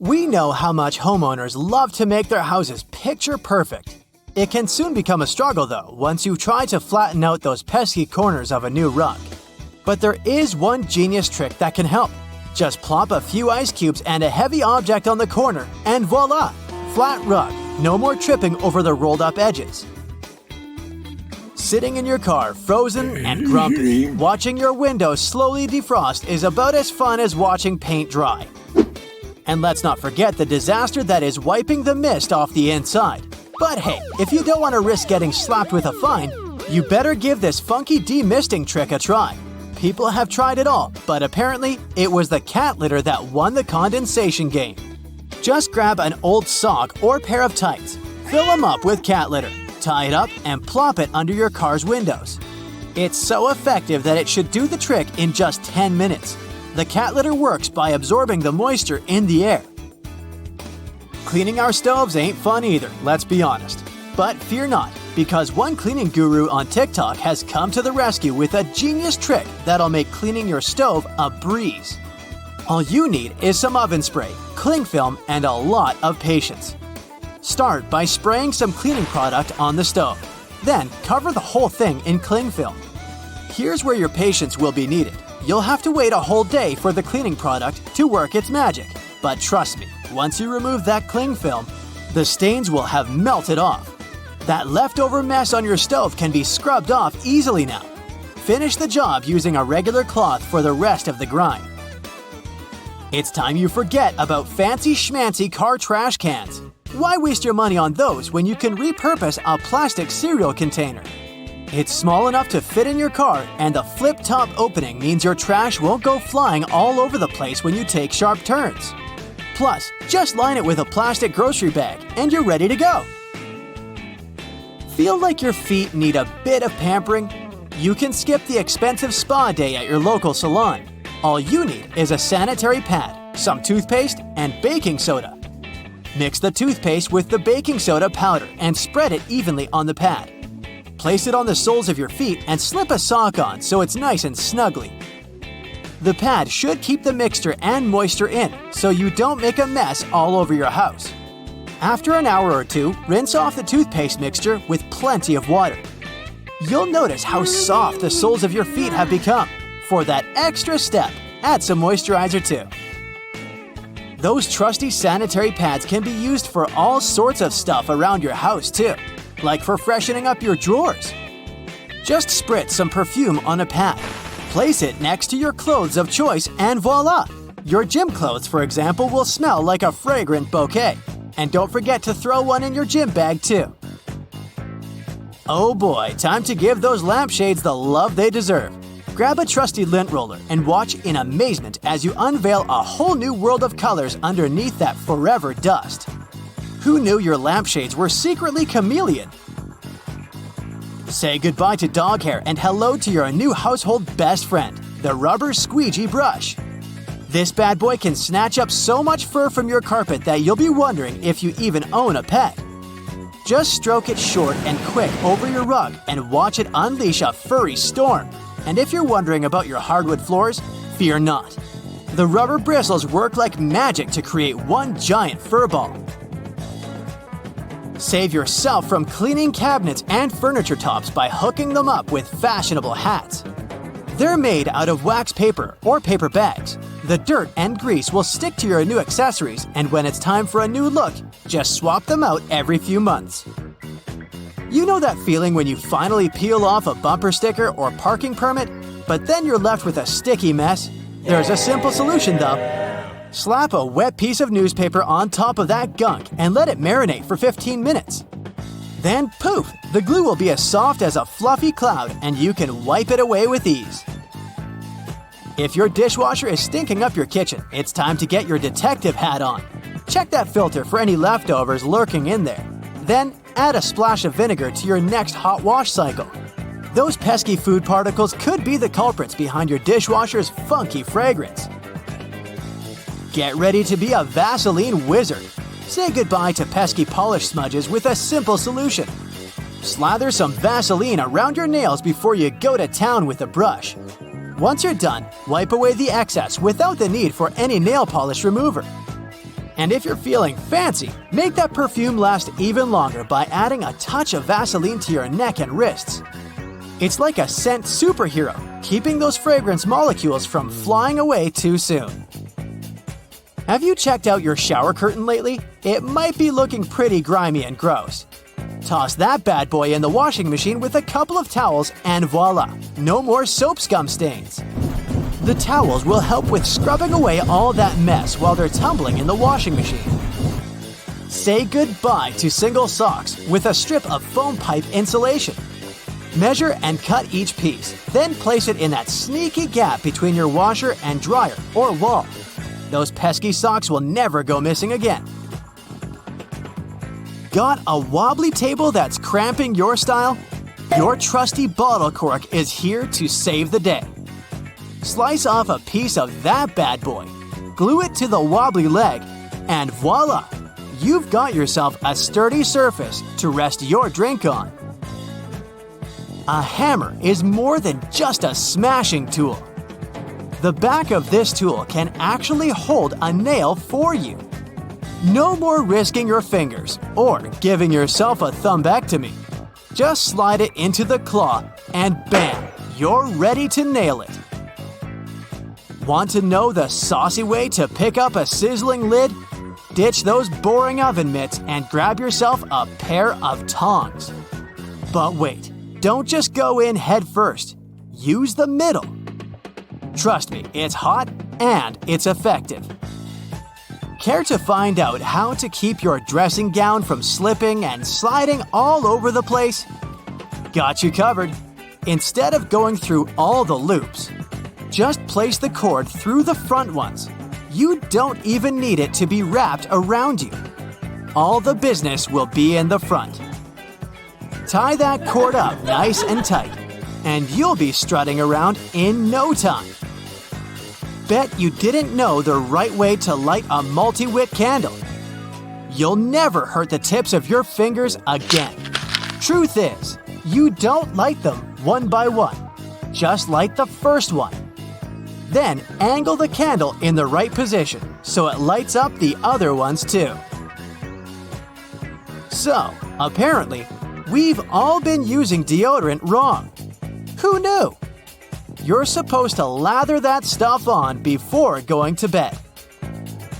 We know how much homeowners love to make their houses picture perfect. It can soon become a struggle though once you try to flatten out those pesky corners of a new rug. But there is one genius trick that can help. Just plop a few ice cubes and a heavy object on the corner and voila! Flat rug, no more tripping over the rolled up edges. Sitting in your car, frozen and grumpy, watching your windows slowly defrost is about as fun as watching paint dry. And let's not forget the disaster that is wiping the mist off the inside. But hey, if you don't want to risk getting slapped with a fine, you better give this funky demisting trick a try. People have tried it all, but apparently it was the cat litter that won the condensation game. Just grab an old sock or pair of tights, fill them up with cat litter, tie it up, and plop it under your car's windows. It's so effective that it should do the trick in just 10 minutes. The cat litter works by absorbing the moisture in the air. Cleaning our stoves ain't fun either, let's be honest. But fear not, because one cleaning guru on TikTok has come to the rescue with a genius trick that'll make cleaning your stove a breeze. All you need is some oven spray, cling film, and a lot of patience. Start by spraying some cleaning product on the stove. Then cover the whole thing in cling film. Here's where your patience will be needed. You'll have to wait a whole day for the cleaning product to work its magic. But trust me, once you remove that cling film, the stains will have melted off. That leftover mess on your stove can be scrubbed off easily now. Finish the job using a regular cloth for the rest of the grind. It's time you forget about fancy schmancy car trash cans. Why waste your money on those when you can repurpose a plastic cereal container? It's small enough to fit in your car, and the flip-top opening means your trash won't go flying all over the place when you take sharp turns. Plus, just line it with a plastic grocery bag, and you're ready to go. Feel like your feet need a bit of pampering? You can skip the expensive spa day at your local salon. All you need is a sanitary pad, some toothpaste, and baking soda. Mix the toothpaste with the baking soda powder and spread it evenly on the pad. Place it on the soles of your feet and slip a sock on so it's nice and snuggly. The pad should keep the mixture and moisture in so you don't make a mess all over your house. After an hour or two, rinse off the toothpaste mixture with plenty of water. You'll notice how soft the soles of your feet have become. For that extra step, add some moisturizer too. Those trusty sanitary pads can be used for all sorts of stuff around your house too, like for freshening up your drawers. Just spritz some perfume on a pad. Place it next to your clothes of choice and voila! Your gym clothes, for example, will smell like a fragrant bouquet. And don't forget to throw one in your gym bag too. Oh boy, time to give those lampshades the love they deserve. Grab a trusty lint roller and watch in amazement as you unveil a whole new world of colors underneath that forever dust. Who knew your lampshades were secretly chameleon? Say goodbye to dog hair and hello to your new household best friend, the rubber squeegee brush. This bad boy can snatch up so much fur from your carpet that you'll be wondering if you even own a pet. Just stroke it short and quick over your rug and watch it unleash a furry storm. And if you're wondering about your hardwood floors, fear not. The rubber bristles work like magic to create one giant fur ball. Save yourself from cleaning cabinets and furniture tops by hooking them up with fashionable hats. They're made out of wax paper or paper bags. The dirt and grease will stick to your new accessories, and when it's time for a new look, just swap them out every few months. You know that feeling when you finally peel off a bumper sticker or parking permit, but then you're left with a sticky mess? There's a simple solution though. Slap a wet piece of newspaper on top of that gunk and let it marinate for 15 minutes. Then poof, the glue will be as soft as a fluffy cloud and you can wipe it away with ease. If your dishwasher is stinking up your kitchen, it's time to get your detective hat on. Check that filter for any leftovers lurking in there. Then add a splash of vinegar to your next hot wash cycle. Those pesky food particles could be the culprits behind your dishwasher's funky fragrance. Get ready to be a Vaseline wizard. Say goodbye to pesky polish smudges with a simple solution. Slather some Vaseline around your nails before you go to town with a brush. Once you're done, wipe away the excess without the need for any nail polish remover. And if you're feeling fancy, make that perfume last even longer by adding a touch of Vaseline to your neck and wrists. It's like a scent superhero, keeping those fragrance molecules from flying away too soon. Have you checked out your shower curtain lately? It might be looking pretty grimy and gross. Toss that bad boy in the washing machine with a couple of towels and voila, no more soap scum stains. The towels will help with scrubbing away all that mess while they're tumbling in the washing machine. Say goodbye to single socks with a strip of foam pipe insulation. Measure and cut each piece, then place it in that sneaky gap between your washer and dryer or wall. Those pesky socks will never go missing again. Got a wobbly table that's cramping your style? Your trusty bottle cork is here to save the day. Slice off a piece of that bad boy, glue it to the wobbly leg, and voila! You've got yourself a sturdy surface to rest your drink on. A hammer is more than just a smashing tool. The back of this tool can actually hold a nail for you. No more risking your fingers or giving yourself a thumbectomy. Just slide it into the claw and bam, you're ready to nail it. Want to know the saucy way to pick up a sizzling lid? Ditch those boring oven mitts and grab yourself a pair of tongs. But wait, don't just go in head first. Use the middle. Trust me, it's hot and it's effective. Care to find out how to keep your dressing gown from slipping and sliding all over the place? Got you covered. Instead of going through all the loops, just place the cord through the front ones. You don't even need it to be wrapped around you. All the business will be in the front. Tie that cord up nice and tight, and you'll be strutting around in no time. Bet you didn't know the right way to light a multi-wick candle. You'll never hurt the tips of your fingers again. Truth is, you don't light them one by one. Just light the first one. Then angle the candle in the right position so it lights up the other ones too. So, apparently, we've all been using deodorant wrong. Who knew? You're supposed to lather that stuff on before going to bed.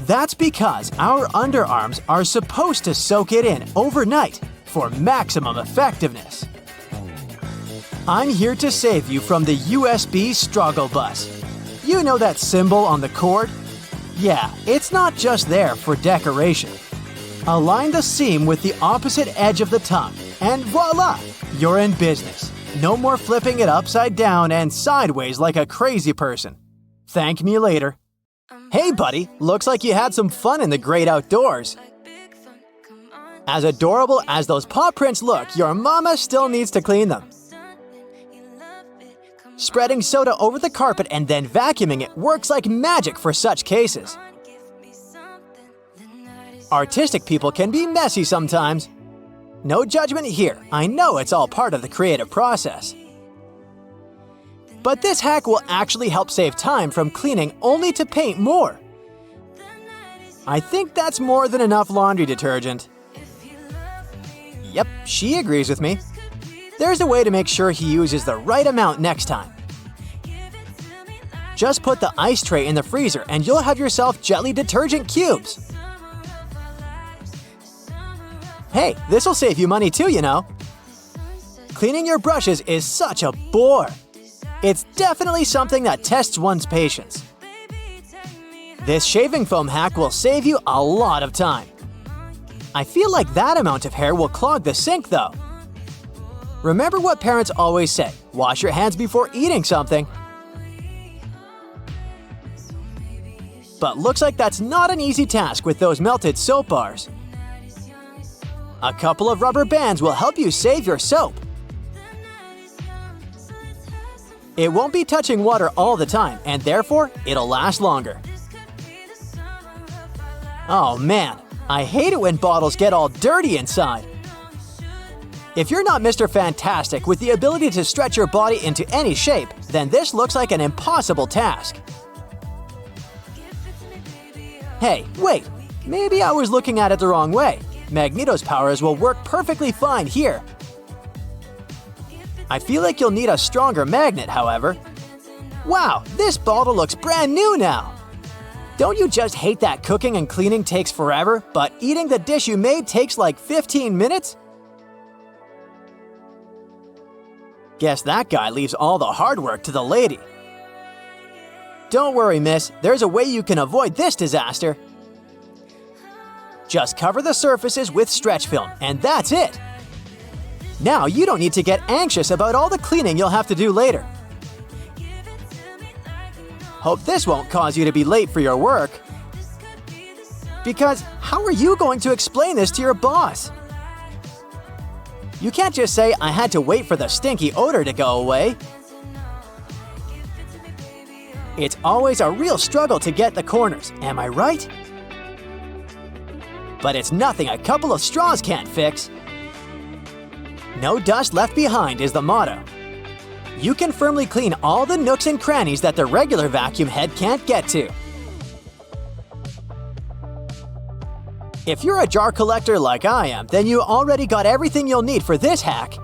That's because our underarms are supposed to soak it in overnight for maximum effectiveness. I'm here to save you from the USB struggle bus. You know that symbol on the cord? Yeah, it's not just there for decoration. Align the seam with the opposite edge of the tongue, and voila! You're in business. No more flipping it upside down and sideways like a crazy person. Thank me later. Hey buddy, looks like you had some fun in the great outdoors. As adorable as those paw prints look, your mama still needs to clean them. Spreading soda over the carpet and then vacuuming it works like magic for such cases. Artistic people can be messy sometimes. No judgment here, I know it's all part of the creative process. But this hack will actually help save time from cleaning only to paint more. I think that's more than enough laundry detergent. Yep, she agrees with me. There's a way to make sure he uses the right amount next time. Just put the ice tray in the freezer and you'll have yourself jelly detergent cubes. Hey, this'll save you money too, you know. Cleaning your brushes is such a bore. It's definitely something that tests one's patience. This shaving foam hack will save you a lot of time. I feel like that amount of hair will clog the sink though. Remember what parents always say, wash your hands before eating something. But looks like that's not an easy task with those melted soap bars. A couple of rubber bands will help you save your soap. It won't be touching water all the time, and therefore, it'll last longer. Oh man, I hate it when bottles get all dirty inside. If you're not Mr. Fantastic with the ability to stretch your body into any shape, then this looks like an impossible task. Hey, wait! Maybe I was looking at it the wrong way. Magneto's powers will work perfectly fine here. I feel like you'll need a stronger magnet, however. Wow, this bottle looks brand new now! Don't you just hate that cooking and cleaning takes forever, but eating the dish you made takes like 15 minutes? Guess that guy leaves all the hard work to the lady. Don't worry, miss. There's a way you can avoid this disaster. Just cover the surfaces with stretch film, and that's it. Now you don't need to get anxious about all the cleaning you'll have to do later. Hope this won't cause you to be late for your work. Because how are you going to explain this to your boss? You can't just say, I had to wait for the stinky odor to go away. It's always a real struggle to get the corners, am I right? But it's nothing a couple of straws can't fix. No dust left behind is the motto. You can firmly clean all the nooks and crannies that the regular vacuum head can't get to. If you're a jar collector like I am, then you already got everything you'll need for this hack.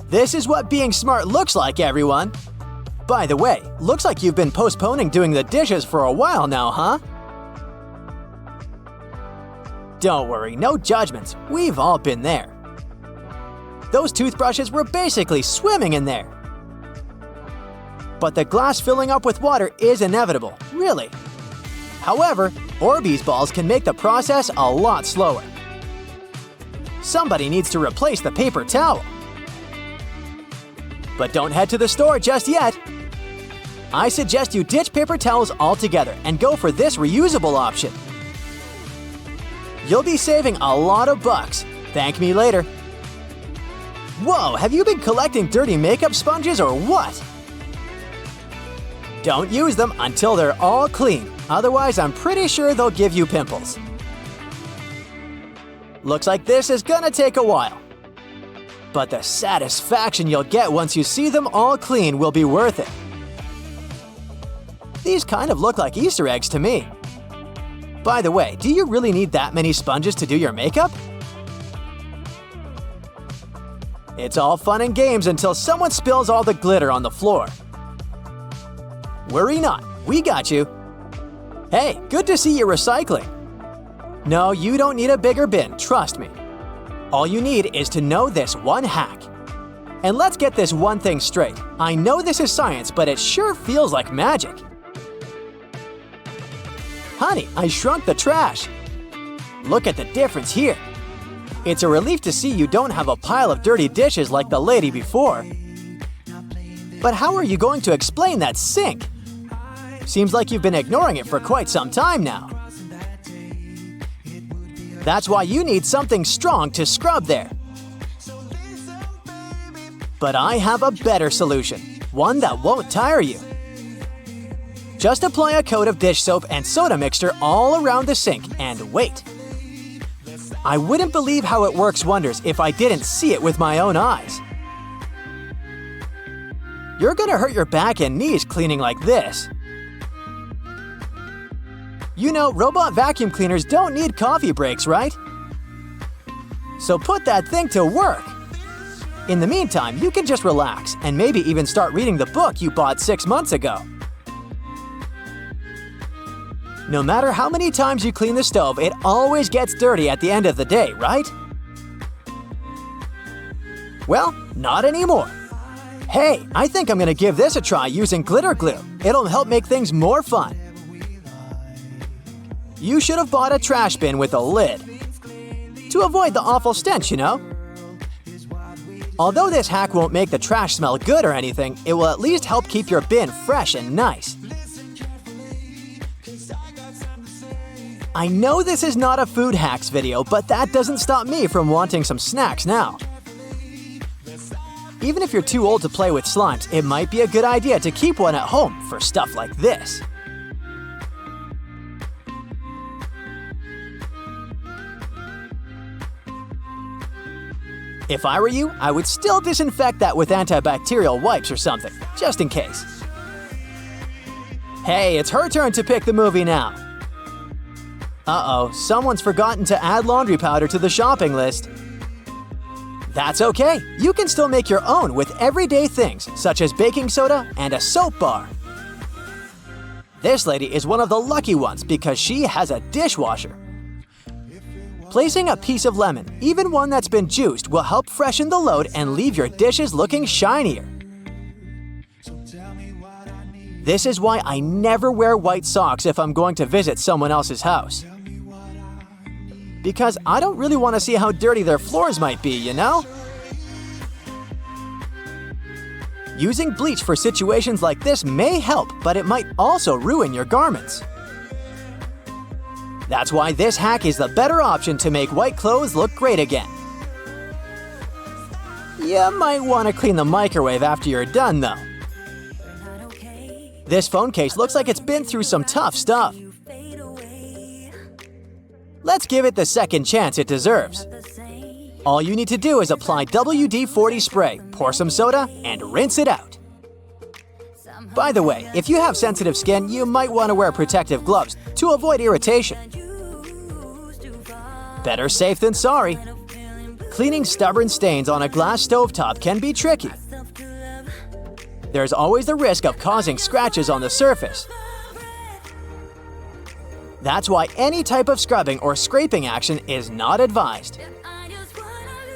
This is what being smart looks like, everyone. By the way, looks like you've been postponing doing the dishes for a while now, huh? Don't worry, no judgments. We've all been there. Those toothbrushes were basically swimming in there. But the glass filling up with water is inevitable, really. However, Orbeez balls can make the process a lot slower. Somebody needs to replace the paper towel. But don't head to the store just yet. I suggest you ditch paper towels altogether and go for this reusable option. You'll be saving a lot of bucks. Thank me later. Whoa, have you been collecting dirty makeup sponges or what? Don't use them until they're all clean. Otherwise, I'm pretty sure they'll give you pimples. Looks like this is gonna take a while. But the satisfaction you'll get once you see them all clean will be worth it. These kind of look like Easter eggs to me. By the way, do you really need that many sponges to do your makeup? It's all fun and games until someone spills all the glitter on the floor. Worry not, we got you. Hey, good to see you recycling. No, you don't need a bigger bin, trust me. All you need is to know this one hack. And let's get this one thing straight. I know this is science, but it sure feels like magic. Honey, I shrunk the trash. Look at the difference here. It's a relief to see you don't have a pile of dirty dishes like the lady before. But how are you going to explain that sink? Seems like you've been ignoring it for quite some time now. That's why you need something strong to scrub there. But I have a better solution, one that won't tire you. Just apply a coat of dish soap and soda mixture all around the sink and wait. I wouldn't believe how it works wonders if I didn't see it with my own eyes. You're gonna hurt your back and knees cleaning like this. You know, robot vacuum cleaners don't need coffee breaks, right? So put that thing to work. In the meantime, you can just relax and maybe even start reading the book you bought 6 months ago. No matter how many times you clean the stove, it always gets dirty at the end of the day, right? Well, not anymore. Hey, I think I'm gonna give this a try using glitter glue. It'll help make things more fun. You should have bought a trash bin with a lid. To avoid the awful stench, you know? Although this hack won't make the trash smell good or anything, it will at least help keep your bin fresh and nice. I know this is not a food hacks video, but that doesn't stop me from wanting some snacks now. Even if you're too old to play with slimes, it might be a good idea to keep one at home for stuff like this. If I were you, I would still disinfect that with antibacterial wipes or something, just in case. Hey, it's her turn to pick the movie now. Uh-oh, someone's forgotten to add laundry powder to the shopping list. That's okay. You can still make your own with everyday things, such as baking soda and a soap bar. This lady is one of the lucky ones because she has a dishwasher. Placing a piece of lemon, even one that's been juiced, will help freshen the load and leave your dishes looking shinier. This is why I never wear white socks if I'm going to visit someone else's house. Because I don't really want to see how dirty their floors might be, you know? Using bleach for situations like this may help, but it might also ruin your garments. That's why this hack is the better option to make white clothes look great again. You might want to clean the microwave after you're done, though. This phone case looks like it's been through some tough stuff. Let's give it the second chance it deserves. All you need to do is apply WD-40 spray, pour some soda, and rinse it out. By the way, if you have sensitive skin, you might want to wear protective gloves to avoid irritation. Better safe than sorry. Cleaning stubborn stains on a glass stovetop can be tricky. There's always the risk of causing scratches on the surface. That's why any type of scrubbing or scraping action is not advised.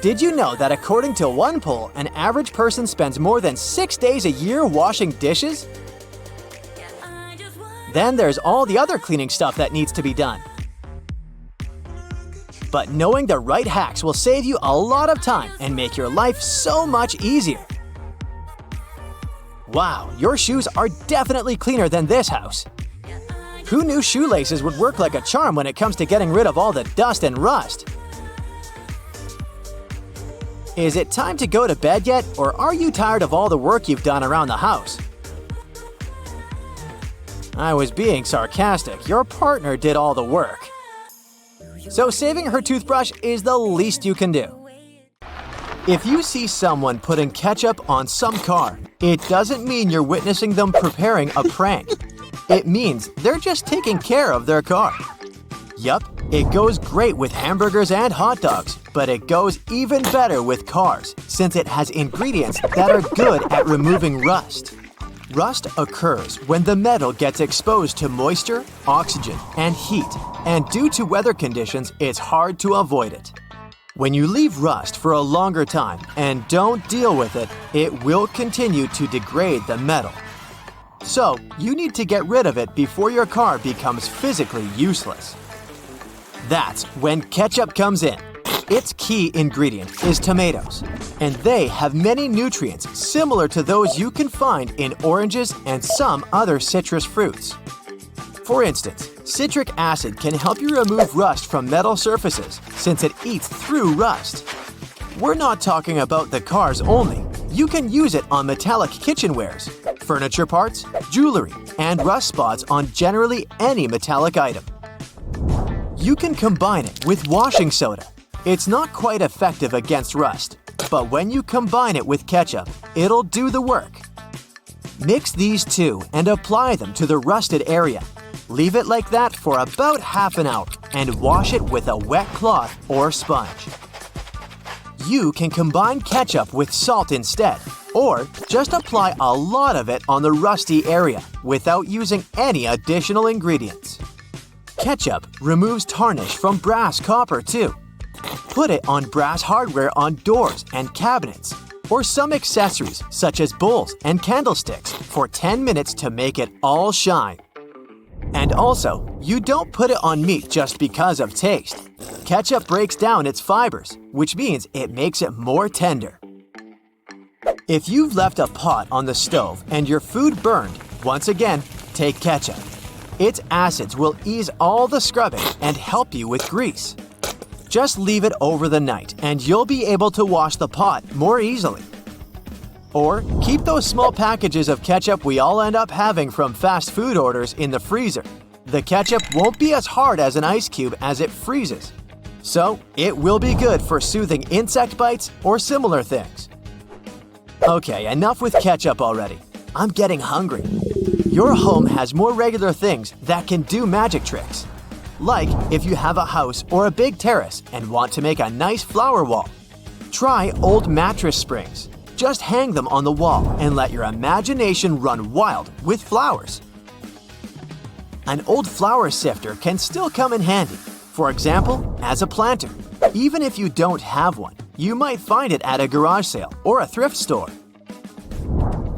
Did you know that according to one poll, an average person spends more than 6 days a year washing dishes? Then there's all the other cleaning stuff that needs to be done. But knowing the right hacks will save you a lot of time and make your life so much easier. Wow, your shoes are definitely cleaner than this house. Who knew shoelaces would work like a charm when it comes to getting rid of all the dust and rust? Is it time to go to bed yet, or are you tired of all the work you've done around the house? I was being sarcastic. Your partner did all the work. So saving her toothbrush is the least you can do. If you see someone putting ketchup on some car, it doesn't mean you're witnessing them preparing a prank. It means they're just taking care of their car. Yup, it goes great with hamburgers and hot dogs, but it goes even better with cars since it has ingredients that are good at removing rust. Rust occurs when the metal gets exposed to moisture, oxygen, and heat, and due to weather conditions, it's hard to avoid it. When you leave rust for a longer time and don't deal with it, it will continue to degrade the metal. So, you need to get rid of it before your car becomes physically useless. That's when ketchup comes in. Its key ingredient is tomatoes, and they have many nutrients similar to those you can find in oranges and some other citrus fruits. For instance, citric acid can help you remove rust from metal surfaces since it eats through rust. We're not talking about the cars only. You can use it on metallic kitchenwares, furniture parts, jewelry, and rust spots on generally any metallic item. You can combine it with washing soda. It's not quite effective against rust, but when you combine it with ketchup, it'll do the work. Mix these two and apply them to the rusted area. Leave it like that for about half an hour and wash it with a wet cloth or sponge. You can combine ketchup with salt instead, or just apply a lot of it on the rusty area without using any additional ingredients. Ketchup removes tarnish from brass copper too. Put it on brass hardware on doors and cabinets, or some accessories such as bowls and candlesticks for 10 minutes to make it all shine. And also, you don't put it on meat just because of taste. Ketchup breaks down its fibers, which means it makes it more tender. If you've left a pot on the stove and your food burned, once again, take ketchup. Its acids will ease all the scrubbing and help you with grease. Just leave it over the night and you'll be able to wash the pot more easily. Or keep those small packages of ketchup we all end up having from fast food orders in the freezer. The ketchup won't be as hard as an ice cube as it freezes. So, it will be good for soothing insect bites or similar things. Okay, enough with ketchup already. I'm getting hungry. Your home has more regular things that can do magic tricks. Like if you have a house or a big terrace and want to make a nice flower wall. Try old mattress springs. Just hang them on the wall and let your imagination run wild with flowers. An old flower sifter can still come in handy, for example, as a planter. Even if you don't have one, you might find it at a garage sale or a thrift store.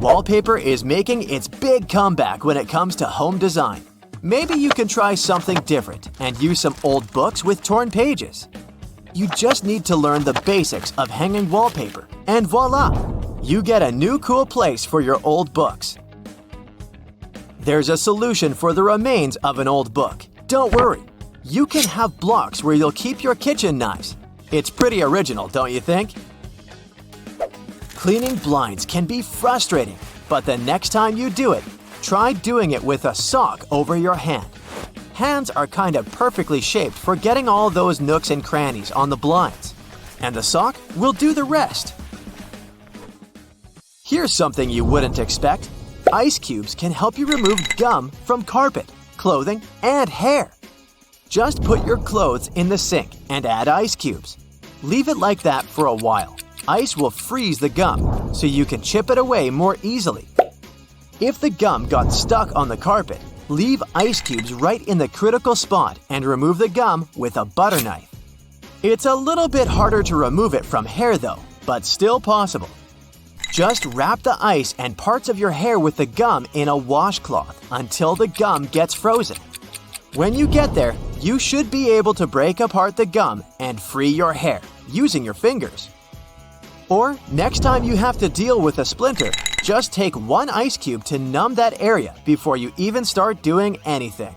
Wallpaper is making its big comeback when it comes to home design. Maybe you can try something different and use some old books with torn pages. You just need to learn the basics of hanging wallpaper, and voila! You get a new cool place for your old books. There's a solution for the remains of an old book. Don't worry. You can have blocks where you'll keep your kitchen knives. It's pretty original, don't you think? Cleaning blinds can be frustrating, but the next time you do it, try doing it with a sock over your hand. Hands are kind of perfectly shaped for getting all those nooks and crannies on the blinds, and the sock will do the rest. Here's something you wouldn't expect. Ice cubes can help you remove gum from carpet, clothing, and hair. Just put your clothes in the sink and add ice cubes. Leave it like that for a while. Ice will freeze the gum, so you can chip it away more easily. If the gum got stuck on the carpet, leave ice cubes right in the critical spot and remove the gum with a butter knife. It's a little bit harder to remove it from hair though, but still possible. Just wrap the ice and parts of your hair with the gum in a washcloth until the gum gets frozen. When you get there, you should be able to break apart the gum and free your hair using your fingers. Or next time you have to deal with a splinter, just take one ice cube to numb that area before you even start doing anything.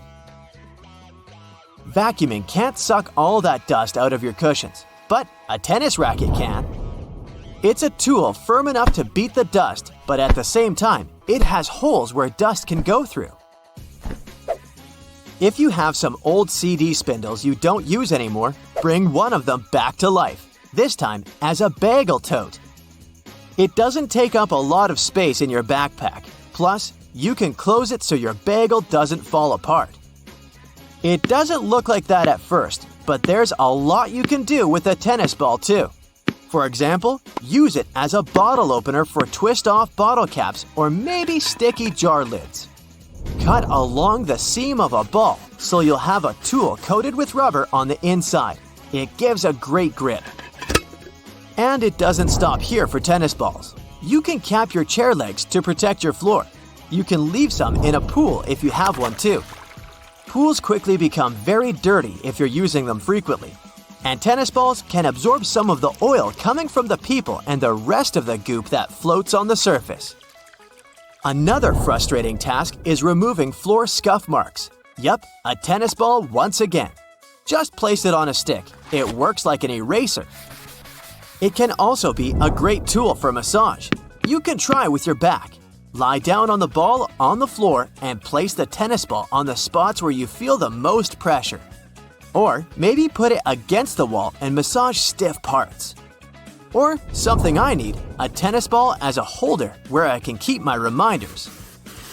Vacuuming can't suck all that dust out of your cushions, but a tennis racket can. It's a tool firm enough to beat the dust, but at the same time, it has holes where dust can go through. If you have some old CD spindles you don't use anymore, bring one of them back to life, this time as a bagel tote. It doesn't take up a lot of space in your backpack, plus you can close it so your bagel doesn't fall apart. It doesn't look like that at first, but there's a lot you can do with a tennis ball too. For example, use it as a bottle opener for twist-off bottle caps or maybe sticky jar lids. Cut along the seam of a ball so you'll have a tool coated with rubber on the inside. It gives a great grip. And it doesn't stop here for tennis balls. You can cap your chair legs to protect your floor. You can leave some in a pool if you have one too. Pools quickly become very dirty if you're using them frequently. And tennis balls can absorb some of the oil coming from the people and the rest of the goop that floats on the surface. Another frustrating task is removing floor scuff marks. Yup, a tennis ball once again. Just place it on a stick. It works like an eraser. It can also be a great tool for massage. You can try with your back. Lie down on the ball on the floor and place the tennis ball on the spots where you feel the most pressure. Or maybe put it against the wall and massage stiff parts. Or something I need, a tennis ball as a holder where I can keep my reminders.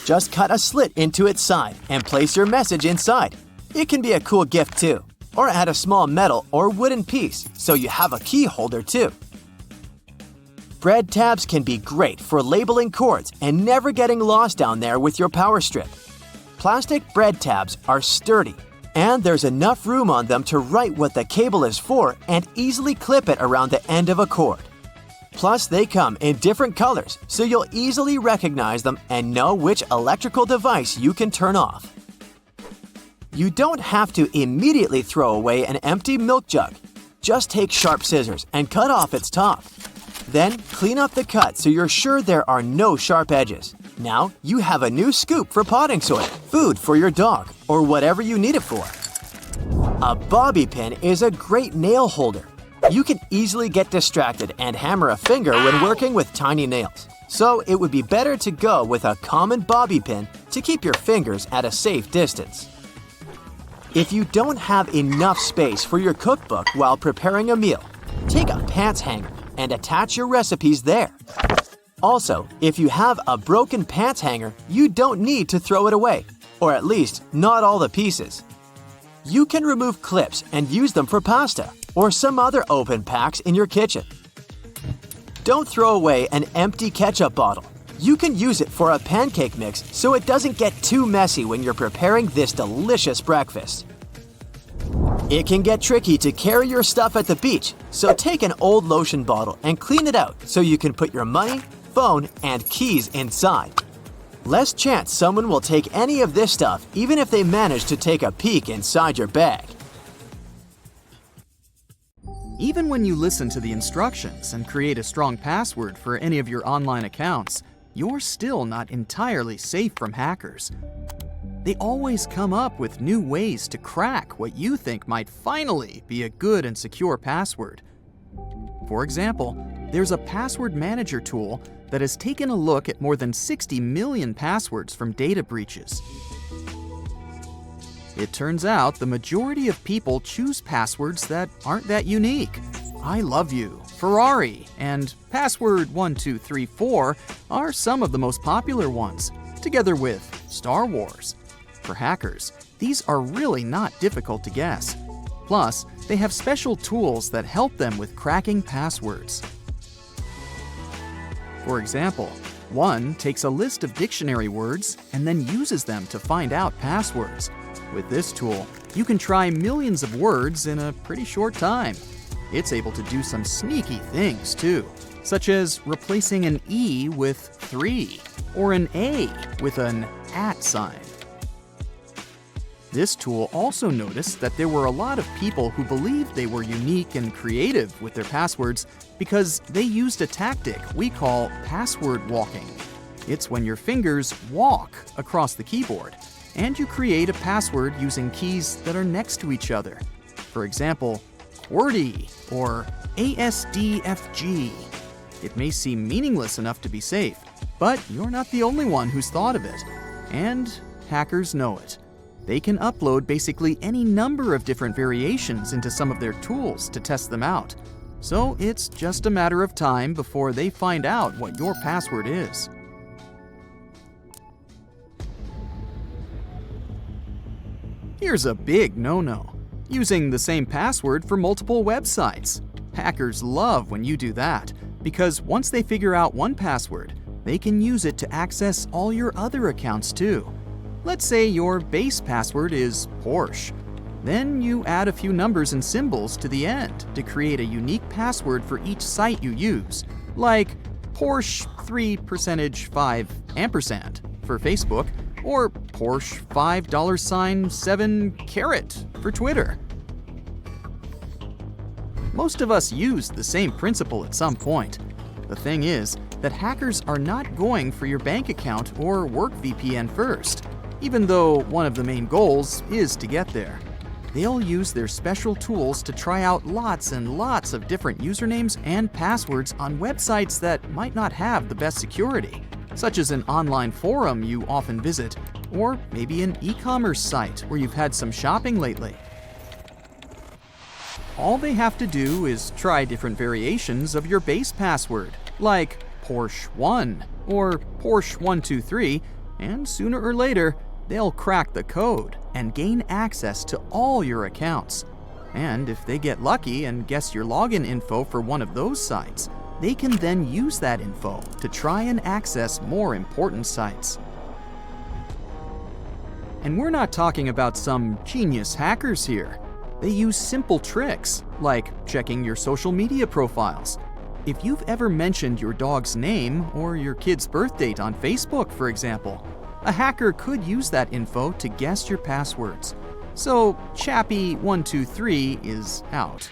Just cut a slit into its side and place your message inside. It can be a cool gift too. Or add a small metal or wooden piece so you have a key holder too. Bread tabs can be great for labeling cords and never getting lost down there with your power strip. Plastic bread tabs are sturdy, and there's enough room on them to write what the cable is for and easily clip it around the end of a cord. Plus, they come in different colors, so you'll easily recognize them and know which electrical device you can turn off. You don't have to immediately throw away an empty milk jug. Just take sharp scissors and cut off its top. Then, clean up the cut so you're sure there are no sharp edges. Now, you have a new scoop for potting soil, food for your dog, or whatever you need it for. A bobby pin is a great nail holder. You can easily get distracted and hammer a finger when working with tiny nails. So it would be better to go with a common bobby pin to keep your fingers at a safe distance. If you don't have enough space for your cookbook while preparing a meal, take a pants hanger and attach your recipes there. Also, if you have a broken pants hanger, you don't need to throw it away, or at least not all the pieces. You can remove clips and use them for pasta or some other open packs in your kitchen. Don't throw away an empty ketchup bottle. You can use it for a pancake mix so it doesn't get too messy when you're preparing this delicious breakfast. It can get tricky to carry your stuff at the beach, so take an old lotion bottle and clean it out so you can put your money, phone, and keys inside. Less chance someone will take any of this stuff even if they manage to take a peek inside your bag. Even when you listen to the instructions and create a strong password for any of your online accounts, you're still not entirely safe from hackers. They always come up with new ways to crack what you think might finally be a good and secure password. For example, there's a password manager tool that has taken a look at more than 60 million passwords from data breaches. It turns out the majority of people choose passwords that aren't that unique. I love you, Ferrari, and password 1234 are some of the most popular ones, together with Star Wars. For hackers, these are really not difficult to guess. Plus, they have special tools that help them with cracking passwords. For example, one takes a list of dictionary words and then uses them to find out passwords. With this tool, you can try millions of words in a pretty short time. It's able to do some sneaky things too, such as replacing an E with 3 or an A with an @ sign. This tool also noticed that there were a lot of people who believed they were unique and creative with their passwords because they used a tactic we call password walking. It's when your fingers walk across the keyboard, and you create a password using keys that are next to each other. For example, QWERTY or ASDFG. It may seem meaningless enough to be safe, but you're not the only one who's thought of it. And hackers know it. They can upload basically any number of different variations into some of their tools to test them out. So it's just a matter of time before they find out what your password is. Here's a big no-no: using the same password for multiple websites. Hackers love when you do that, because once they figure out one password, they can use it to access all your other accounts too. Let's say your base password is Porsche. Then you add a few numbers and symbols to the end to create a unique password for each site you use, like Porsche 3%5% for Facebook, or Porsche $5.7 for Twitter. Most of us use the same principle at some point. The thing is that hackers are not going for your bank account or work VPN first, even though one of the main goals is to get there. They'll use their special tools to try out lots and lots of different usernames and passwords on websites that might not have the best security, such as an online forum you often visit, or maybe an e-commerce site where you've had some shopping lately. All they have to do is try different variations of your base password, like Porsche 1 or Porsche 123, and sooner or later, they'll crack the code and gain access to all your accounts. And if they get lucky and guess your login info for one of those sites, they can then use that info to try and access more important sites. And we're not talking about some genius hackers here. They use simple tricks, like checking your social media profiles. If you've ever mentioned your dog's name or your kid's birth date on Facebook, for example, a hacker could use that info to guess your passwords. So Chappie123 is out.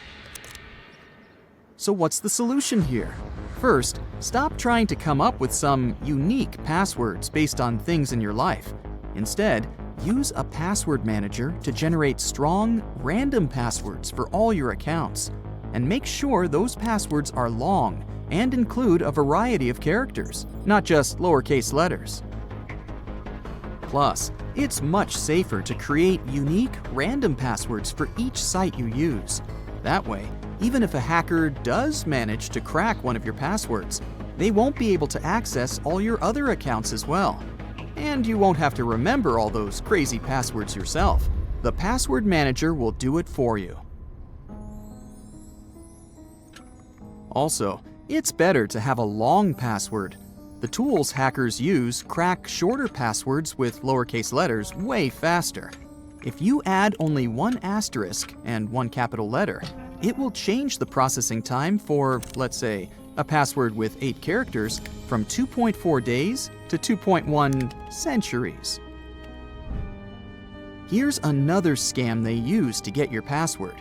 So what's the solution here? First, stop trying to come up with some unique passwords based on things in your life. Instead, use a password manager to generate strong, random passwords for all your accounts. And make sure those passwords are long and include a variety of characters, not just lowercase letters. Plus, it's much safer to create unique, random passwords for each site you use. That way, even if a hacker does manage to crack one of your passwords, they won't be able to access all your other accounts as well. And you won't have to remember all those crazy passwords yourself. The password manager will do it for you. Also, it's better to have a long password. The tools hackers use crack shorter passwords with lowercase letters way faster. If you add only one asterisk and one capital letter, it will change the processing time for, let's say, a password with 8 characters from 2.4 days to 2.1 centuries. Here's another scam they use to get your password.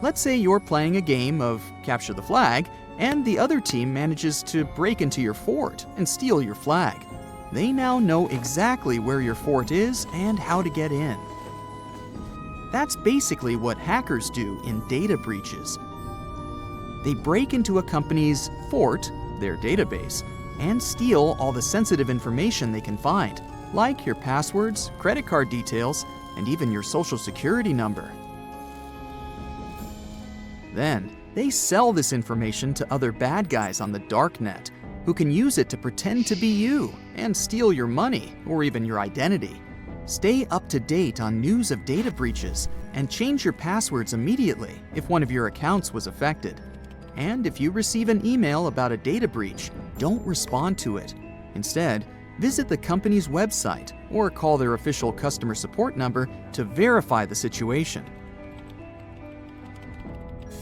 Let's say you're playing a game of capture the flag, and the other team manages to break into your fort and steal your flag. They now know exactly where your fort is and how to get in. That's basically what hackers do in data breaches. They break into a company's fort, their database, and steal all the sensitive information they can find, like your passwords, credit card details, and even your social security number. Then, they sell this information to other bad guys on the darknet, who can use it to pretend to be you and steal your money or even your identity. Stay up to date on news of data breaches and change your passwords immediately if one of your accounts was affected. And if you receive an email about a data breach, don't respond to it. Instead, visit the company's website or call their official customer support number to verify the situation.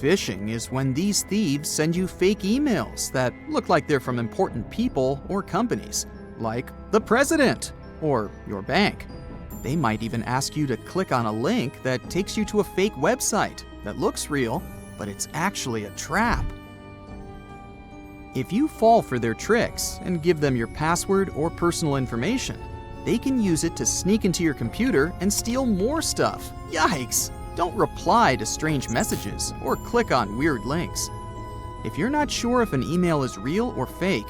Phishing is when these thieves send you fake emails that look like they're from important people or companies, like the president or your bank. They might even ask you to click on a link that takes you to a fake website that looks real, but it's actually a trap. If you fall for their tricks and give them your password or personal information, they can use it to sneak into your computer and steal more stuff. Yikes! Don't reply to strange messages or click on weird links. If you're not sure if an email is real or fake,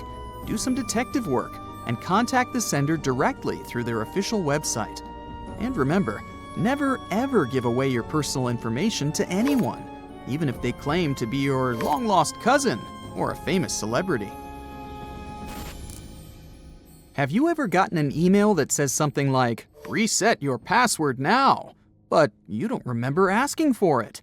do some detective work and contact the sender directly through their official website. And remember, never ever give away your personal information to anyone, even if they claim to be your long-lost cousin or a famous celebrity. Have you ever gotten an email that says something like, "Reset your password now," but you don't remember asking for it?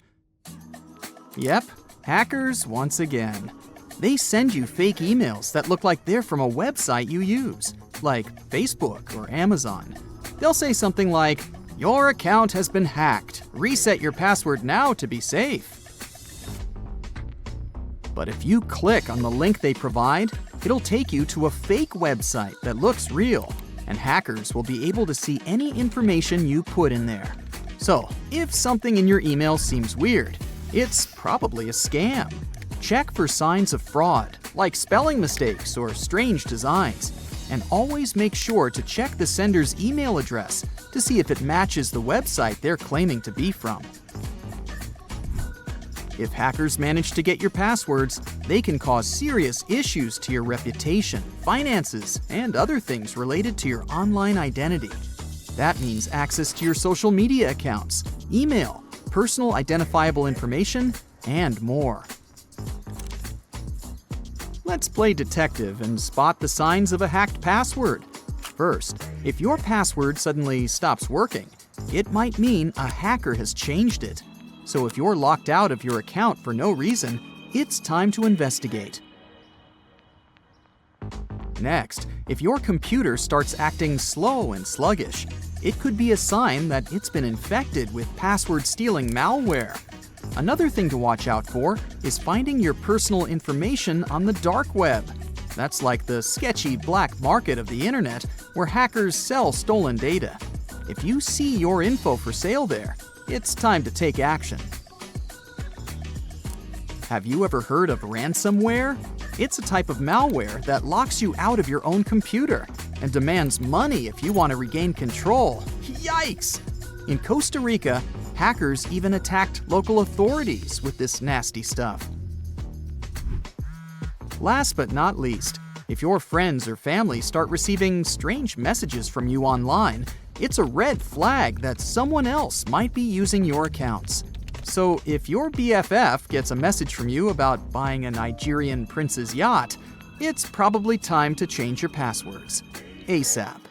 Yep, hackers once again. They send you fake emails that look like they're from a website you use, like Facebook or Amazon. They'll say something like, "Your account has been hacked. Reset your password now to be safe." But if you click on the link they provide, it'll take you to a fake website that looks real, and hackers will be able to see any information you put in there. So, if something in your email seems weird, it's probably a scam. Check for signs of fraud, like spelling mistakes or strange designs, and always make sure to check the sender's email address to see if it matches the website they're claiming to be from. If hackers manage to get your passwords, they can cause serious issues to your reputation, finances, and other things related to your online identity. That means access to your social media accounts, email, personal identifiable information, and more. Let's play detective and spot the signs of a hacked password. First, if your password suddenly stops working, it might mean a hacker has changed it. So if you're locked out of your account for no reason, it's time to investigate. Next, if your computer starts acting slow and sluggish, it could be a sign that it's been infected with password-stealing malware. Another thing to watch out for is finding your personal information on the dark web. That's like the sketchy black market of the internet where hackers sell stolen data. If you see your info for sale there, it's time to take action. Have you ever heard of ransomware? It's a type of malware that locks you out of your own computer and demands money if you want to regain control. Yikes! In Costa Rica, hackers even attacked local authorities with this nasty stuff. Last but not least, if your friends or family start receiving strange messages from you online, it's a red flag that someone else might be using your accounts. So if your BFF gets a message from you about buying a Nigerian prince's yacht, it's probably time to change your passwords. ASAP.